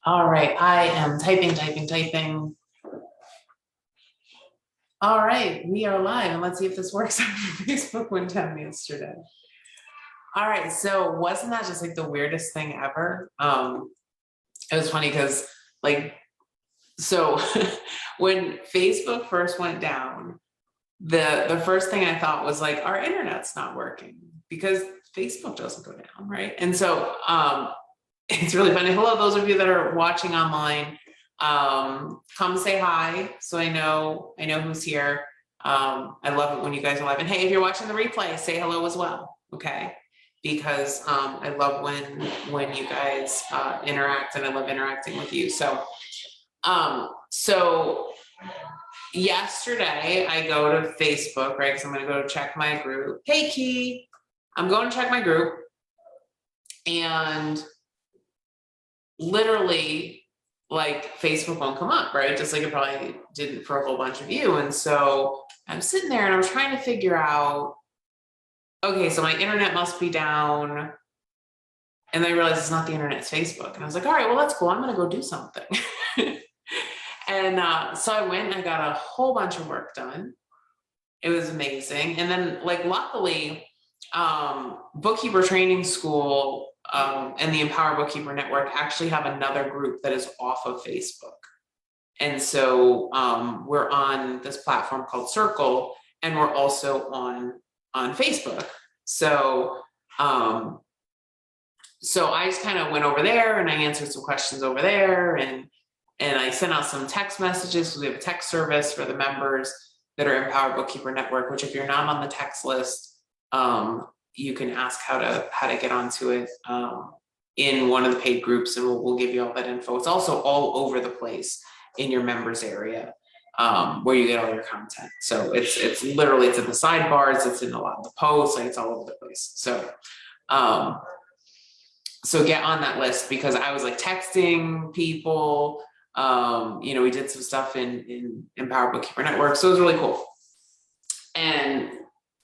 All right, I am typing. All right, we are live, and let's see if this works. Facebook went down yesterday. All right, so wasn't that just like the weirdest thing ever? It was funny because like, so when Facebook first went down, the first thing I thought was like, our internet's not working because Facebook doesn't go down, right? And so it's really funny. Hello, those of you that are watching online. Come say hi so I know who's here. I love it when you guys are live. And hey, if you're watching the replay, say hello as well, okay? Because I love when you guys interact, and I love interacting with you. So yesterday I go to Facebook, right? Because I'm gonna go check my group. Hey Key, I'm going to check my group, and literally like Facebook won't come up, right? Just like it probably didn't for a whole bunch of you. And so I'm sitting there and I'm trying to figure out, okay, so my internet must be down. And then I realized it's not the internet, it's Facebook. And I was like, all right, well, that's cool. I'm gonna go do something. And so I went and I got a whole bunch of work done. It was amazing. And then like luckily, bookkeeper training school and the Empower Bookkeeper Network actually have another group that is off of Facebook. And so we're on this platform called Circle, and we're also on Facebook. So so I just kind of went over there and I answered some questions over there, and I sent out some text messages because we have a text service for the members that are Empower Bookkeeper Network, which if you're not on the text list, you can ask how to get onto it in one of the paid groups, and we'll give you all that info. It's also all over the place in your members area where you get all your content. So it's literally, it's in the sidebars, it's in a lot of the posts, like it's all over the place. So so get on that list, because I was like texting people. We did some stuff in Empower Bookkeeper Network, so it was really cool. And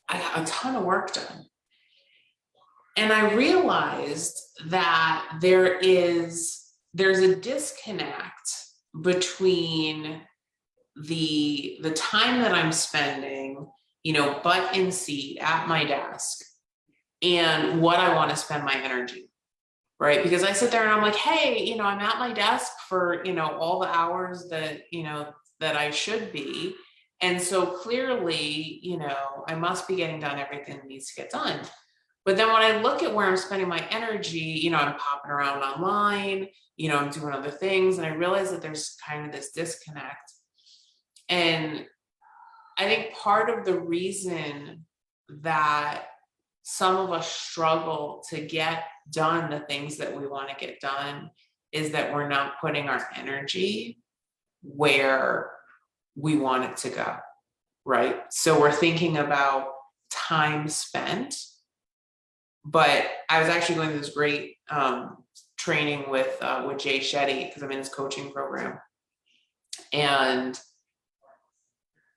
I got a ton of work done. And I realized that there's a disconnect between the time that I'm spending, butt in seat at my desk, and what I want to spend my energy, right? Because I sit there and I'm like, hey, I'm at my desk for, all the hours that, that I should be. And so clearly, I must be getting done everything that needs to get done. But then when I look at where I'm spending my energy, I'm popping around online, I'm doing other things, and I realize that there's kind of this disconnect. And I think part of the reason that some of us struggle to get done the things that we want to get done is that we're not putting our energy where we want it to go, right? So we're thinking about time spent. But I was actually going through this great training with Jay Shetty, because I'm in his coaching program. And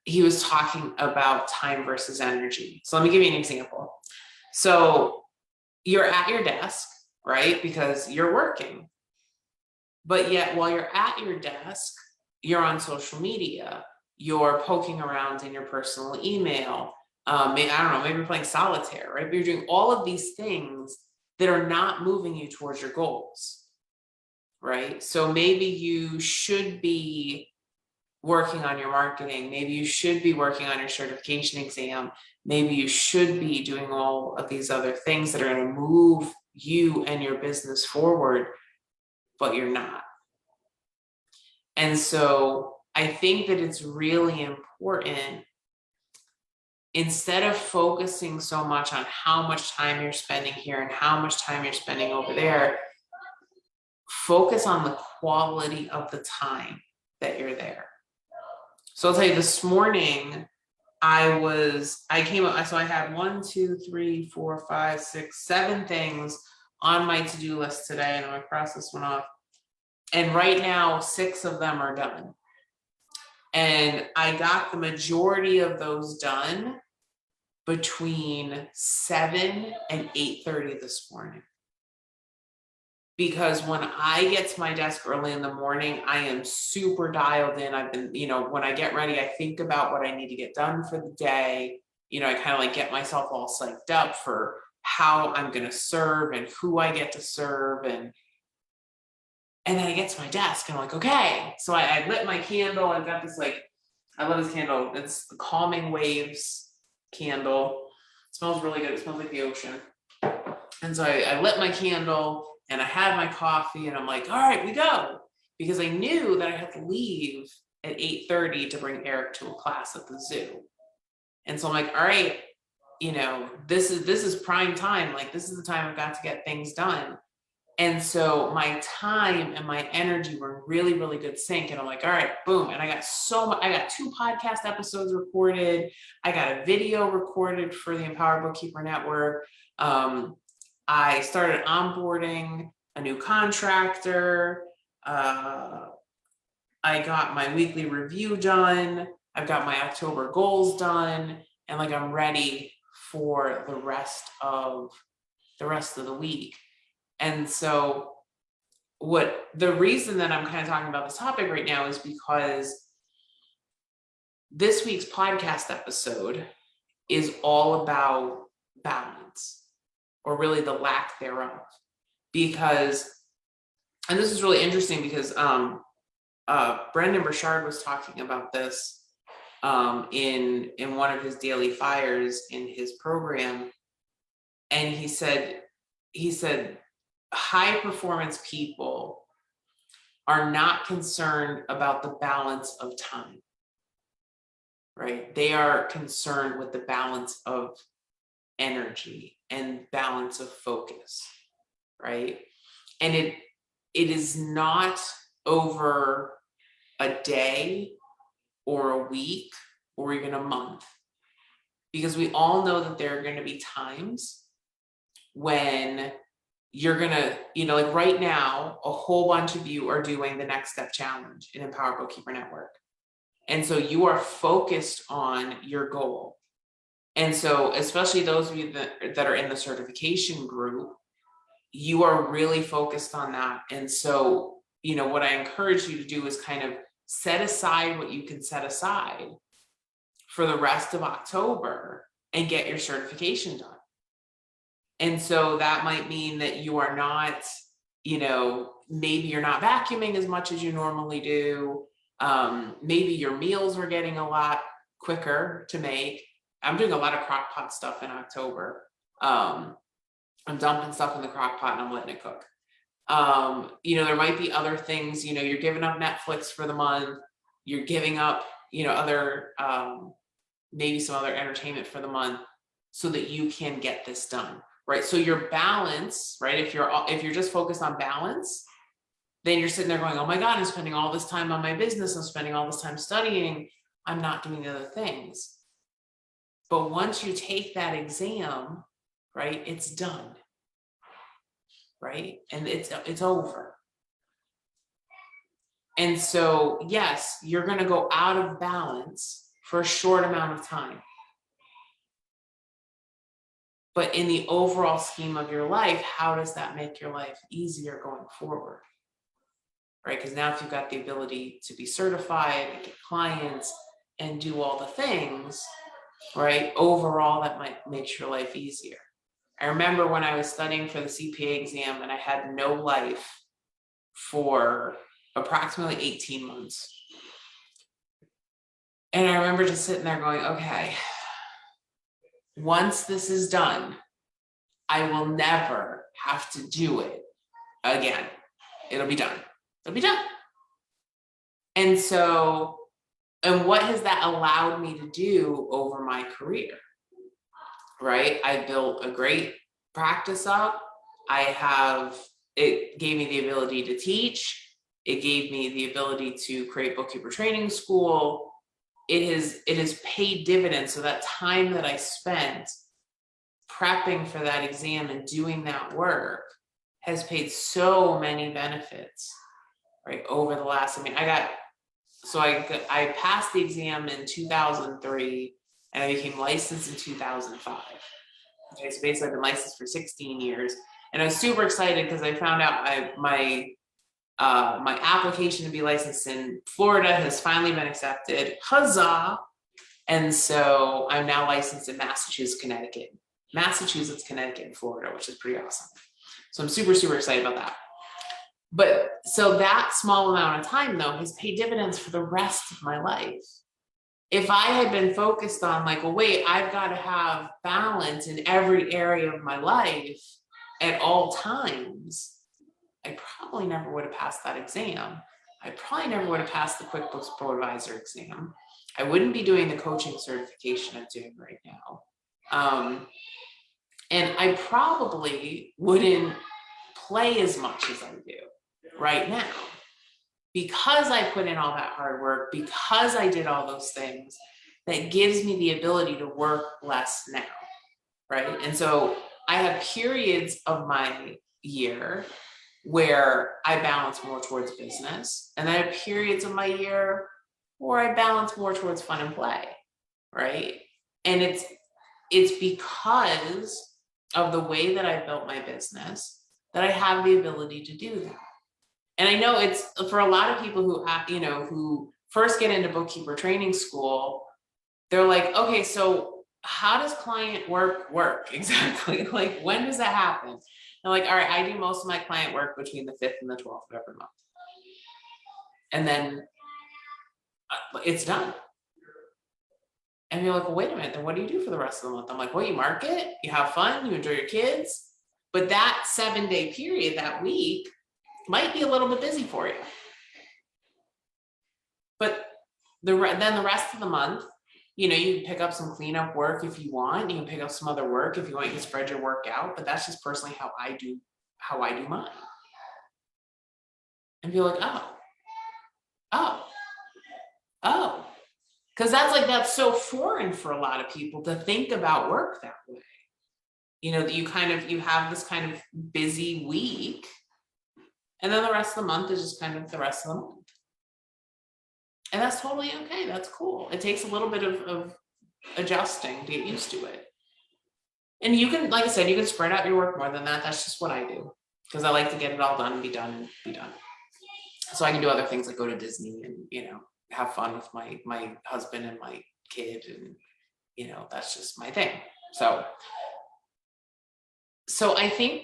he was talking about time versus energy. So let me give you an example. So you're at your desk, right? Because you're working. But yet while you're at your desk, you're on social media, you're poking around in your personal email. Maybe, I don't know, maybe you're playing solitaire, right? But you're doing all of these things that are not moving you towards your goals, right? So maybe you should be working on your marketing. Maybe you should be working on your certification exam. Maybe you should be doing all of these other things that are going to move you and your business forward, but you're not. And so I think that it's really important, instead of focusing so much on how much time you're spending here and how much time you're spending over there, focus on the quality of the time that you're there. So I'll tell you, this morning, I came up, so I had 7 things on my to-do list today, and I'm gonna cross this one off. And right now, 6 of them are done. And I got the majority of those done between 7 and 8:30 this morning. because when I get to my desk early in the morning, I am super dialed in. I've been, when I get ready, I think about what I need to get done for the day. I kind of like get myself all psyched up for how I'm going to serve and who I get to serve. And then I get to my desk and I'm like, okay. So I lit my candle. I've got this I love this candle. It's the Calming Waves candle. It smells really good. It smells like the ocean. And so I lit my candle and I had my coffee and I'm like, all right, we go. Because I knew that I had to leave at 8:30 to bring Eric to a class at the zoo. And so I'm like, all right, this is prime time. Like, this is the time I've got to get things done. And so my time and my energy were in really, really good sync. And I'm like, all right, boom. And I got I got 2 podcast episodes recorded. I got a video recorded for the Empowered Bookkeeper Network. I started onboarding a new contractor. I got my weekly review done. I've got my October goals done. And I'm ready for the rest of the week. And so the reason that I'm kind of talking about this topic right now is because this week's podcast episode is all about balance, or really the lack thereof. Because, and this is really interesting because Brendan Burchard was talking about this in one of his daily fires in his program. And he said, high performance people are not concerned about the balance of time, right? They are concerned with the balance of energy and balance of focus, right? And it is not over a day or a week or even a month, because we all know that there are going to be times when you're going to, like right now, a whole bunch of you are doing the Next Step Challenge in Empowered Bookkeeper Network. And so you are focused on your goal. And so especially those of you that are in the certification group, you are really focused on that. And so, what I encourage you to do is kind of set aside what you can set aside for the rest of October and get your certification done. And so that might mean that you are not, maybe you're not vacuuming as much as you normally do. Maybe your meals are getting a lot quicker to make. I'm doing a lot of crock pot stuff in October. I'm dumping stuff in the crock pot and I'm letting it cook. There might be other things, you're giving up Netflix for the month, you're giving up, other, maybe some other entertainment for the month so that you can get this done, right? So your balance, right? If you're just focused on balance, then you're sitting there going, oh my God, I'm spending all this time on my business. I'm spending all this time studying. I'm not doing the other things. But once you take that exam, right, it's done, right? And it's over. And so, yes, you're going to go out of balance for a short amount of time. But in the overall scheme of your life, how does that make your life easier going forward? Right? Because now if you've got the ability to be certified and get clients and do all the things, right? Overall, that might make your life easier. I remember when I was studying for the CPA exam and I had no life for approximately 18 months. And I remember just sitting there going, okay, once this is done, I will never have to do it again. It'll be done. It'll be done. And so, and what has that allowed me to do over my career? Right? I built a great practice up. It gave me the ability to teach. It gave me the ability to create bookkeeper training school. It has paid dividends. So that time that I spent prepping for that exam and doing that work has paid so many benefits, right? Over the last, I passed the exam in 2003 and I became licensed in 2005. Okay, so basically I've been licensed for 16 years. And I was super excited because I found out my application to be licensed in Florida has finally been accepted. Huzzah! And so I'm now licensed in Massachusetts, Connecticut, and Florida, which is pretty awesome. So I'm super, super excited about that. But so that small amount of time though has paid dividends for the rest of my life. If I had been focused on like, well, wait, I've got to have balance in every area of my life at all times, I probably never would have passed that exam. I probably never would have passed the QuickBooks Pro Advisor exam. I wouldn't be doing the coaching certification I'm doing right now. And I probably wouldn't play as much as I do right now because I put in all that hard work, because I did all those things. That gives me the ability to work less now, right? And so I have periods of my year where I balance more towards business, and then I have periods of my year where I balance more towards fun and play, right? And it's because of the way that I built my business that I have the ability to do that. And I know it's for a lot of people who who first get into bookkeeper training school, they're like, okay, so how does client work exactly? Like, when does that happen? I'm like, all right, I do most of my client work between the 5th and the 12th of every month. And then it's done. And you're like, well, wait a minute, then what do you do for the rest of the month? I'm like, well, you market, you have fun, you enjoy your kids. But that 7-day period, that week, might be a little bit busy for you. But then the rest of the month, you can pick up some cleanup work if you want. You can pick up some other work if you want. You can spread your work out. But that's just personally how I do mine. And be like, oh, because that's so foreign for a lot of people to think about work that way. That you have this kind of busy week, and then the rest of the month is just kind of the rest of the month. And that's totally okay. That's cool. It takes a little bit of adjusting to get used to it. And you can, like I said, you can spread out your work more than that. That's just what I do, because I like to get it all done and be done. So I can do other things like go to Disney and, have fun with my husband and my kid. And, that's just my thing. So I think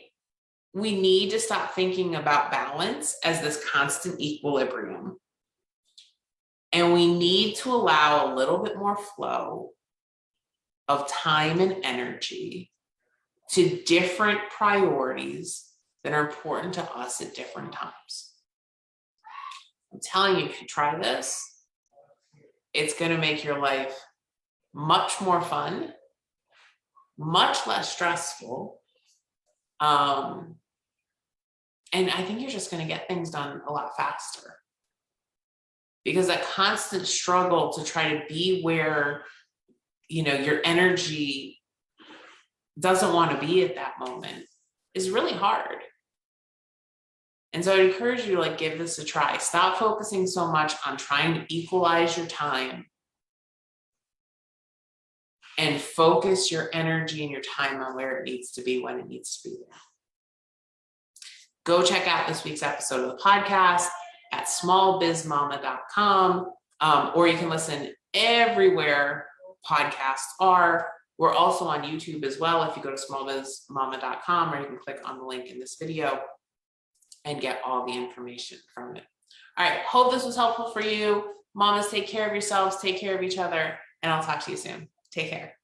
we need to stop thinking about balance as this constant equilibrium. And we need to allow a little bit more flow of time and energy to different priorities that are important to us at different times. I'm telling you, if you try this, it's going to make your life much more fun, much less stressful. And I think you're just going to get things done a lot faster. Because that constant struggle to try to be where, your energy doesn't want to be at that moment is really hard. And so I encourage you to give this a try. Stop focusing so much on trying to equalize your time and focus your energy and your time on where it needs to be when it needs to be there. Go check out this week's episode of the podcast at smallbizmama.com, or you can listen everywhere podcasts are. We're also on YouTube as well if you go to smallbizmama.com, or you can click on the link in this video and get all the information from it. All right, hope this was helpful for you. Mamas, take care of yourselves, take care of each other, and I'll talk to you soon. Take care.